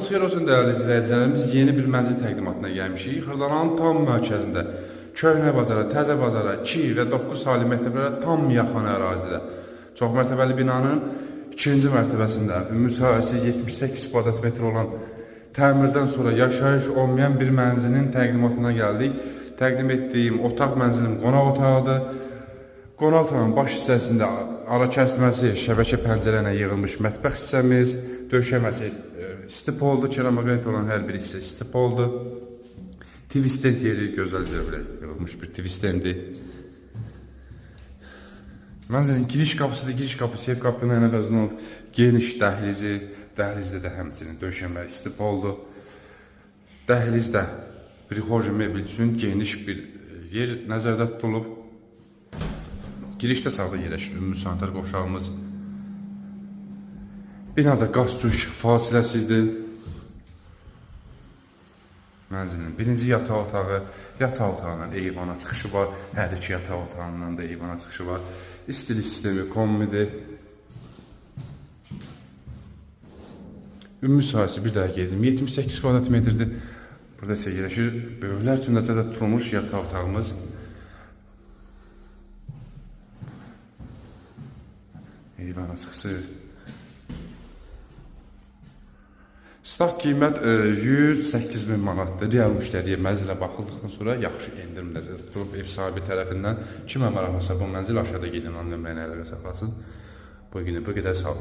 Sabahınız xeyir olsun değerli izləyicilərimiz. Yeni bir mənzil təqdimatına gəlmişik. Xırdalanın tam mərkəzində, köhnə bazara, təzə bazara, 2 və 9 ali məktəblərə tam yaxın ərazidə. Çox mərtəbəli binanın ikinci mərtəbəsində müsahibəsi 78 kvadrat metr olan təmirdən sonra yaşayış olmayan bir mənzilin təqdimatına gəldik. Təqdim etdiyim otaq mənzilim qonaq otağıdır. Qonaq otağının baş hissəsində ara kəsməsi, şəbəkə pəncərə ilə yığılmış mətbəx hissəmiz, döşəməsi stip oldu, keramaqrent olan hər bir hissə stip oldu. TV stand yeri gözəl zəvlə yığılmış bir TV stendi. Mənzilin giriş qapısıdır, giriş qapısı, ev qapının ən əvəzində olub. Geniş dəhlizi, dəhlizdə də həmçinin döşəmə stip oldu. Dəhlizdə prixoja mebel üçün geniş bir yer nəzərdə tutulub. Girişdə sağda yerləşir ümumi sanitar qovşağımız. Binada qaz su işıq fasiləsizdir. Mənzilin birinci yataq otağı, yataq otağının eyvana çıxışı var. Hər iki yataq otağından da eyvana çıxışı var. İstili sistemi kombidir. Ümumi sahəsi bir daha qedim 78 kvadrat metrdir. Burada isə yerləşir böyüklər üçün nəzərdə tutulmuş yataq otağımız. Eyvan açıqsı. Start qiymət 108.000 manatdır. Real müştəriyə mənzilə baxıldıqdan sonra yaxşı endirim nəzərdə tutulub ev sahibi tərəfindən. Kimə maraqlısa bu mənzil aşağıda qeydiyyən nömrəni əlaqə saxlasın. Bu günü bu qədər sağ olun.